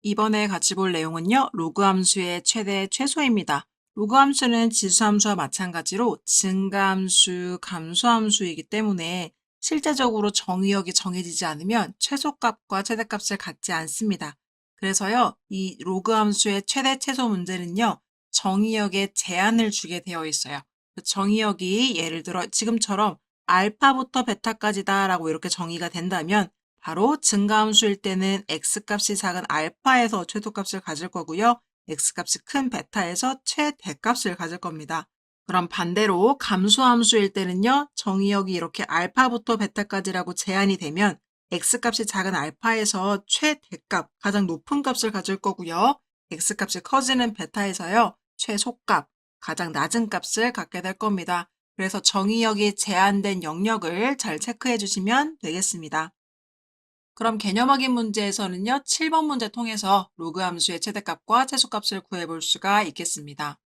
이번에 같이 볼 내용은요, 로그 함수의 최대 최소입니다. 로그 함수는 지수함수와 마찬가지로 증가함수, 감소함수이기 때문에 실제적으로 정의역이 정해지지 않으면 최소값과 최대값을 갖지 않습니다. 그래서요, 이 로그 함수의 최대 최소 문제는요, 정의역에 제한을 주게 되어 있어요. 정의역이 예를 들어 지금처럼 알파부터 베타까지다라고 이렇게 정의가 된다면 바로 증가함수일 때는 x값이 작은 알파에서 최소값을 가질 거고요. x값이 큰 베타에서 최대값을 가질 겁니다. 그럼 반대로 감소함수일 때는요. 정의역이 이렇게 알파부터 베타까지라고 제한이 되면 x값이 작은 알파에서 최대값, 가장 높은 값을 가질 거고요. x값이 커지는 베타에서요. 최소값, 가장 낮은 값을 갖게 될 겁니다. 그래서 정의역이 제한된 영역을 잘 체크해 주시면 되겠습니다. 그럼 개념 확인 문제에서는요, 7번 문제 통해서 로그 함수의 최대값과 최소값을 구해볼 수가 있겠습니다.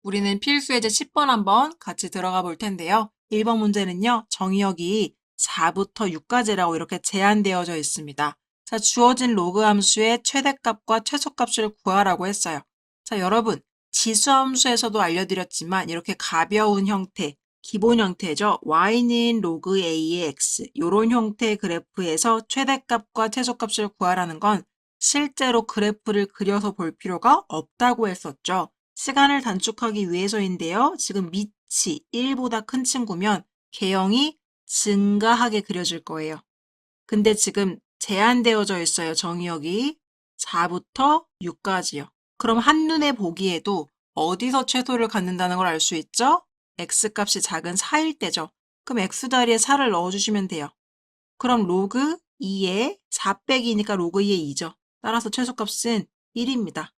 우리는 필수 예제 10번 한번 같이 들어가 볼 텐데요. 1번 문제는요, 정의역이 4부터 6까지라고 이렇게 제한되어져 있습니다. 자, 주어진 로그 함수의 최대값과 최소값을 구하라고 했어요. 자, 여러분, 지수함수에서도 알려드렸지만 이렇게 가벼운 형태, 기본 형태죠. y는 로그 a의 x, 이런 형태의 그래프에서 최대값과 최소값을 구하라는 건 실제로 그래프를 그려서 볼 필요가 없다고 했었죠. 시간을 단축하기 위해서인데요. 지금 밑이 1보다 큰 친구면 개형이 증가하게 그려질 거예요. 근데 지금 제한되어져 있어요. 정의역이 4부터 6까지요. 그럼 한눈에 보기에도 어디서 최소를 갖는다는 걸 알 수 있죠? x값이 작은 4일 때죠. 그럼 x자리에 4를 넣어주시면 돼요. 그럼 로그 2에 4 빼기니까 로그 2의 2죠. 따라서 최소값은 1입니다.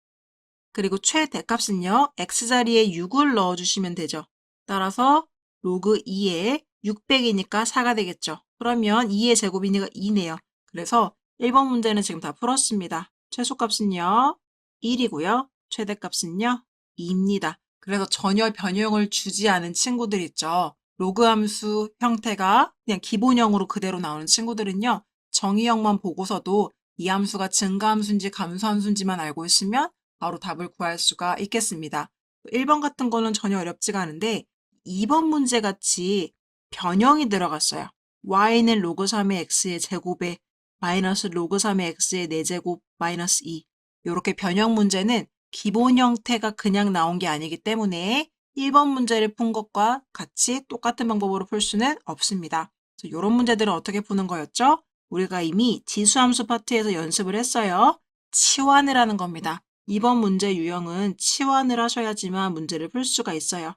그리고 최대값은요. x자리에 6을 넣어주시면 되죠. 따라서 로그 2에 600이니까 4가 되겠죠. 그러면 2의 제곱이니까 2네요. 그래서 1번 문제는 지금 다 풀었습니다. 최소값은요. 1이고요. 최대값은요. 2입니다. 그래서 전혀 변형을 주지 않은 친구들 있죠. 로그 함수 형태가 그냥 기본형으로 그대로 나오는 친구들은요. 정의형만 보고서도 이 함수가 증가함수인지 감소함수인지만 알고 있으면 바로 답을 구할 수가 있겠습니다. 1번 같은 거는 전혀 어렵지가 않은데 2번 문제 같이 변형이 들어갔어요. y는 로그 3의 x의 제곱에 마이너스 로그 3의 x의 4제곱 마이너스 2. 이렇게 변형 문제는 기본 형태가 그냥 나온 게 아니기 때문에 1번 문제를 푼 것과 같이 똑같은 방법으로 풀 수는 없습니다. 이런 문제들은 어떻게 푸는 거였죠? 우리가 이미 지수함수 파트에서 연습을 했어요. 치환을 하는 겁니다. 이번 문제 유형은 치환을 하셔야지만 문제를 풀 수가 있어요.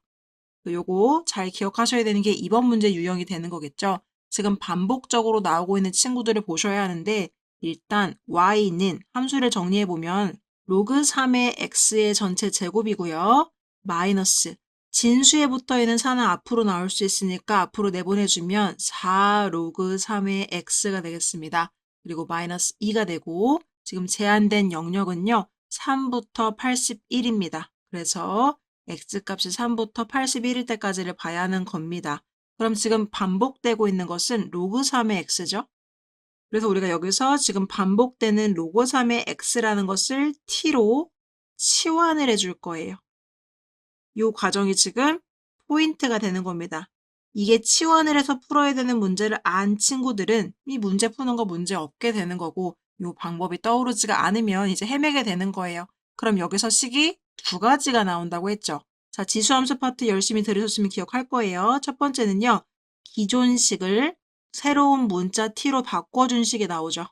요거 잘 기억하셔야 되는 게 이번 문제 유형이 되는 거겠죠. 지금 반복적으로 나오고 있는 친구들을 보셔야 하는데 일단 y는 함수를 정리해보면 로그 3의 x의 전체 제곱이고요. 마이너스 진수에 붙어있는 4는 앞으로 나올 수 있으니까 앞으로 내보내주면 4 로그 3의 x가 되겠습니다. 그리고 마이너스 2가 되고 지금 제한된 영역은요. 3부터 81입니다. 그래서 x값이 3부터 81일 때까지를 봐야 하는 겁니다. 그럼 지금 반복되고 있는 것은 로그 3의 x죠? 그래서 우리가 여기서 지금 반복되는 로그 3의 x라는 것을 t로 치환을 해줄 거예요. 이 과정이 지금 포인트가 되는 겁니다. 이게 치환을 해서 풀어야 되는 문제를 안 친구들은 이 문제 푸는 거 문제 없게 되는 거고 이 방법이 떠오르지가 않으면 이제 헤매게 되는 거예요. 그럼 여기서 식이 두 가지가 나온다고 했죠. 자, 지수함수 파트 열심히 들으셨으면 기억할 거예요. 첫 번째는요. 기존 식을 새로운 문자 t로 바꿔준 식이 나오죠.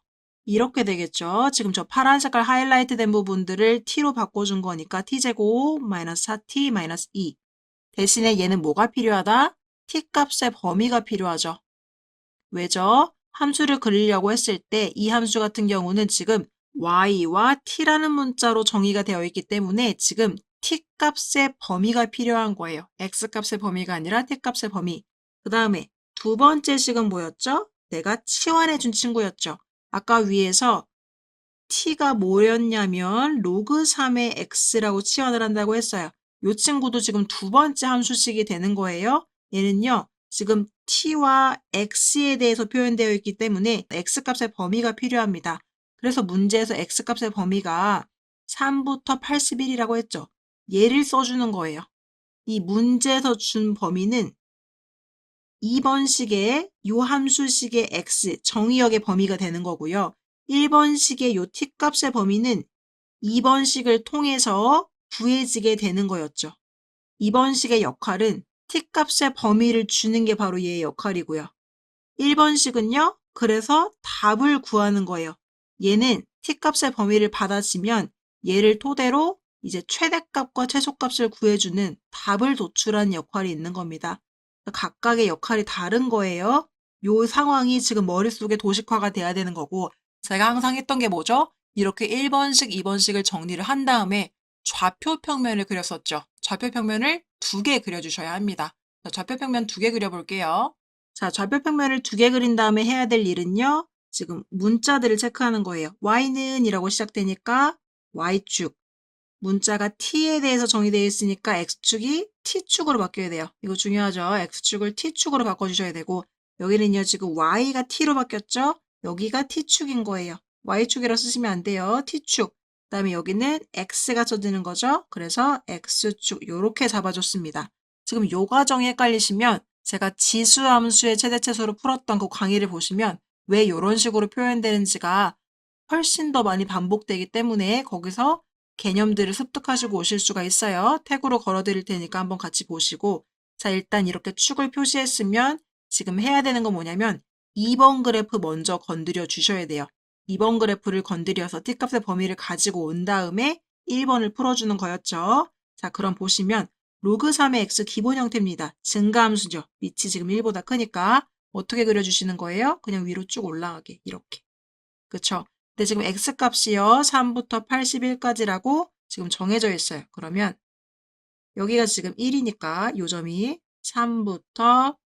이렇게 되겠죠. 지금 저 파란 색깔 하이라이트 된 부분들을 t로 바꿔준 거니까 t제곱 마이너스 4t 마이너스 2. 대신에 얘는 뭐가 필요하다? t값의 범위가 필요하죠. 왜죠? 함수를 그리려고 했을 때 이 함수 같은 경우는 지금 y와 t라는 문자로 정의가 되어 있기 때문에 지금 t값의 범위가 필요한 거예요. x값의 범위가 아니라 t값의 범위. 그 다음에 두 번째 식은 뭐였죠? 내가 치환해준 친구였죠. 아까 위에서 t가 뭐였냐면 로그 3의 x라고 치환을 한다고 했어요. 이 친구도 지금 두 번째 함수식이 되는 거예요. 얘는요. 지금 t와 x에 대해서 표현되어 있기 때문에 x값의 범위가 필요합니다. 그래서 문제에서 x값의 범위가 3부터 81이라고 했죠. 얘를 써주는 거예요. 이 문제에서 준 범위는 2번식의 요 함수식의 x, 정의역의 범위가 되는 거고요. 1번식의 요 t값의 범위는 2번식을 통해서 구해지게 되는 거였죠. 2번식의 역할은 t값의 범위를 주는 게 바로 얘의 역할이고요. 1번식은요. 그래서 답을 구하는 거예요. 얘는 t값의 범위를 받아지면 얘를 토대로 이제 최대값과 최소값을 구해주는 답을 도출하는 역할이 있는 겁니다. 각각의 역할이 다른 거예요. 요 상황이 지금 머릿속에 도식화가 돼야 되는 거고, 제가 항상 했던 게 뭐죠? 이렇게 1번식, 2번식을 정리를 한 다음에 좌표 평면을 그렸었죠. 좌표 평면을 2개 그려주셔야 합니다. 좌표 평면 2개 그려볼게요. 자, 좌표 평면을 2개 그린 다음에 해야 될 일은요. 지금 문자들을 체크하는 거예요. y는 이라고 시작되니까 y축. 문자가 t에 대해서 정의되어 있으니까 x축이 t축으로 바뀌어야 돼요. 이거 중요하죠. x축을 t축으로 바꿔주셔야 되고, 여기는요, 지금 y가 t로 바뀌었죠? 여기가 t축인 거예요. y축이라 쓰시면 안 돼요. t축. 그 다음에 여기는 x가 써지는 거죠. 그래서 x축 요렇게 잡아줬습니다. 지금 요 과정이 헷갈리시면 제가 지수함수의 최대최소로 풀었던 그 강의를 보시면 왜 이런 식으로 표현되는지가 훨씬 더 많이 반복되기 때문에 거기서 개념들을 습득하시고 오실 수가 있어요. 태그로 걸어드릴 테니까 한번 같이 보시고, 자, 일단 이렇게 축을 표시했으면 지금 해야 되는 건 뭐냐면 2번 그래프 먼저 건드려 주셔야 돼요. 2번 그래프를 건드려서 t값의 범위를 가지고 온 다음에 1번을 풀어주는 거였죠. 자, 그럼 보시면 로그 3의 x 기본 형태입니다. 증가함수죠. 밑이 지금 1보다 크니까 어떻게 그려주시는 거예요? 그냥 위로 쭉 올라가게 이렇게. 그쵸? 근데 지금 x값이요. 3부터 81까지라고 지금 정해져 있어요. 그러면 여기가 지금 1이니까 요 점이 3부터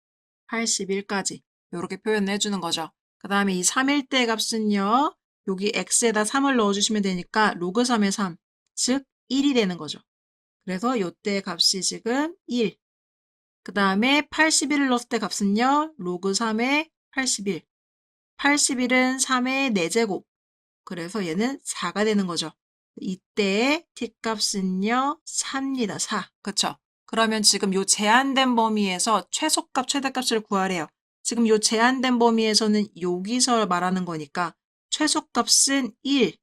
81까지 이렇게 표현을 해주는 거죠. 그 다음에 이 3일 때 값은요. 여기 x에다 3을 넣어주시면 되니까 로그 3의 3, 즉 1이 되는 거죠. 그래서 요때 값이 지금 1. 그 다음에 81을 넣었을 때 값은요. 로그 3의 81. 81은 3의 4제곱. 그래서 얘는 4가 되는 거죠. 이때의 t값은요. 4입니다. 4. 그쵸? 그러면 지금 요 제한된 범위에서 최소값, 최대값을 구하래요. 지금 요 제한된 범위에서는 여기서 말하는 거니까 최소값은 1,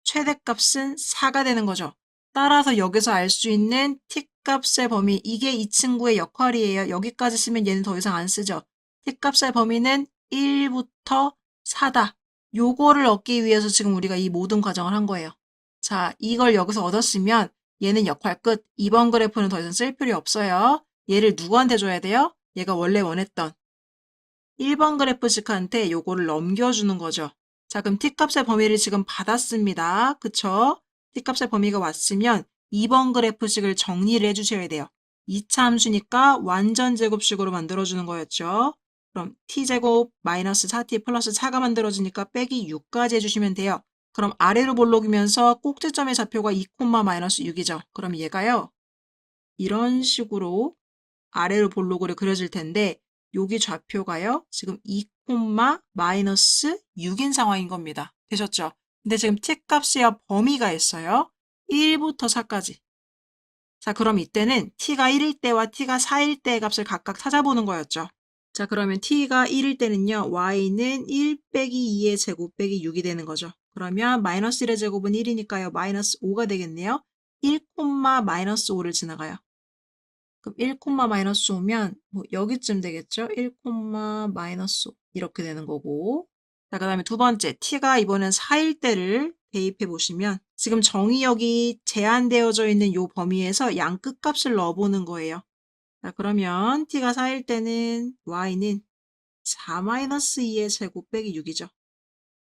최대값은 4가 되는 거죠. 따라서 여기서 알 수 있는 t값의 범위, 이게 이 친구의 역할이에요. 여기까지 쓰면 얘는 더 이상 안 쓰죠. t값의 범위는 1부터 4다. 요거를 얻기 위해서 지금 우리가 이 모든 과정을 한 거예요. 자, 이걸 여기서 얻었으면 얘는 역할 끝. 2번 그래프는 더 이상 쓸 필요 없어요. 얘를 누구한테 줘야 돼요? 얘가 원래 원했던 1번 그래프식한테 요거를 넘겨주는 거죠. 자, 그럼 t값의 범위를 지금 받았습니다. 그쵸? t값의 범위가 왔으면 2번 그래프식을 정리를 해주셔야 돼요. 2차 함수니까 완전 제곱식으로 만들어주는 거였죠. 그럼 t제곱 마이너스 4t 플러스 4가 만들어지니까 빼기 6까지 해주시면 돼요. 그럼 아래로 볼록이면서 꼭지점의 좌표가 2, 마이너스 6이죠. 그럼 얘가요. 이런 식으로 아래로 볼록으로 그려질 텐데 여기 좌표가요. 지금 2, 마이너스 6인 상황인 겁니다. 되셨죠? 근데 지금 t값이야 범위가 있어요. 1부터 4까지. 자, 그럼 이때는 t가 1일 때와 t가 4일 때의 값을 각각 찾아보는 거였죠. 자, 그러면 t가 1일 때는요. y는 1 빼기 2의 제곱 빼기 6이 되는 거죠. 그러면 마이너스 1의 제곱은 1이니까요. 마이너스 5가 되겠네요. 1, 마이너스 5를 지나가요. 그럼 1, 마이너스 5면 뭐 여기쯤 되겠죠? 1, 마이너스 5 이렇게 되는 거고. 자, 그 다음에 두 번째 t가 이번엔 4일 때를 대입해 보시면 지금 정의역이 제한되어져 있는 요 범위에서 양 끝값을 넣어보는 거예요. 자, 그러면 t가 4일 때는 y는 4-2의 제곱 빼기 6이죠.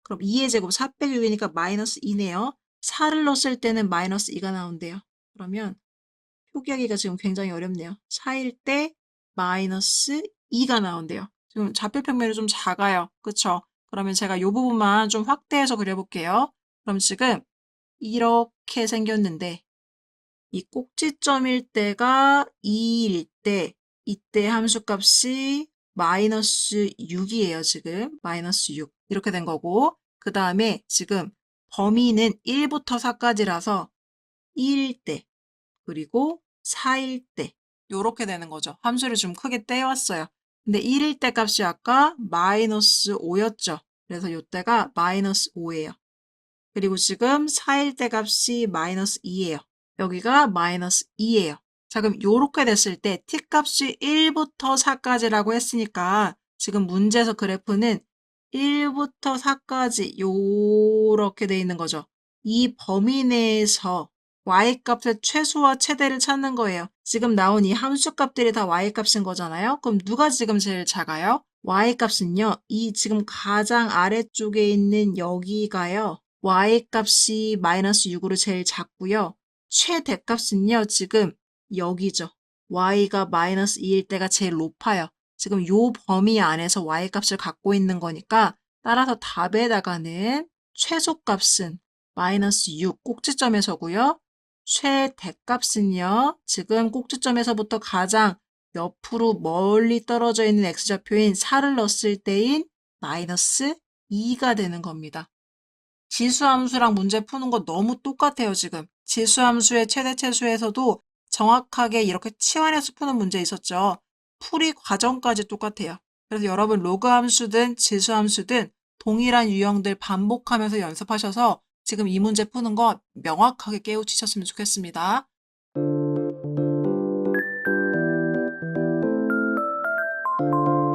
그럼 2의 제곱 4 빼기 6이니까 마이너스 2네요. 4를 넣었을 때는 마이너스 2가 나온대요. 그러면 표기하기가 지금 굉장히 어렵네요. 4일 때 마이너스 2가 나온대요. 지금 좌표 평면이 좀 작아요. 그쵸? 그러면 제가 이 부분만 좀 확대해서 그려볼게요. 그럼 지금 이렇게 생겼는데 이 꼭지점일 때가 2일 때 이때 함수값이 마이너스 6이에요. 지금 마이너스 6 이렇게 된 거고 그 다음에 지금 범위는 1부터 4까지라서 1일 때, 그리고 4일 때, 요렇게 되는 거죠. 함수를 좀 크게 떼왔어요. 근데 1일 때 값이 아까 마이너스 5였죠. 그래서 요때가 마이너스 5예요. 그리고 지금 4일 때 값이 마이너스 2예요. 여기가 마이너스 2예요. 자, 그럼 요렇게 됐을 때 t값이 1부터 4까지라고 했으니까 지금 문제에서 그래프는 1부터 4까지 요렇게 돼 있는 거죠. 이 범위 내에서 y값의 최소와 최대를 찾는 거예요. 지금 나온 이 함수값들이 다 y값인 거잖아요. 그럼 누가 지금 제일 작아요? y값은요. 이 지금 가장 아래쪽에 있는 여기가요. y값이 마이너스 6으로 제일 작고요. 최대값은요. 지금 여기죠. y가 마이너스 2일 때가 제일 높아요. 지금 요 범위 안에서 y값을 갖고 있는 거니까 따라서 답에다가는 최소값은 마이너스 6 꼭지점에서고요. 최대값은요. 지금 꼭지점에서부터 가장 옆으로 멀리 떨어져 있는 x좌표인 4를 넣었을 때인 마이너스 2가 되는 겁니다. 지수함수랑 문제 푸는 거 너무 똑같아요, 지금. 지수함수의 최대 최소에서도 정확하게 이렇게 치환해서 푸는 문제 있었죠. 풀이 과정까지 똑같아요. 그래서 여러분 로그 함수든 지수 함수든 동일한 유형들 반복하면서 연습하셔서 지금 이 문제 푸는 거 명확하게 깨우치셨으면 좋겠습니다.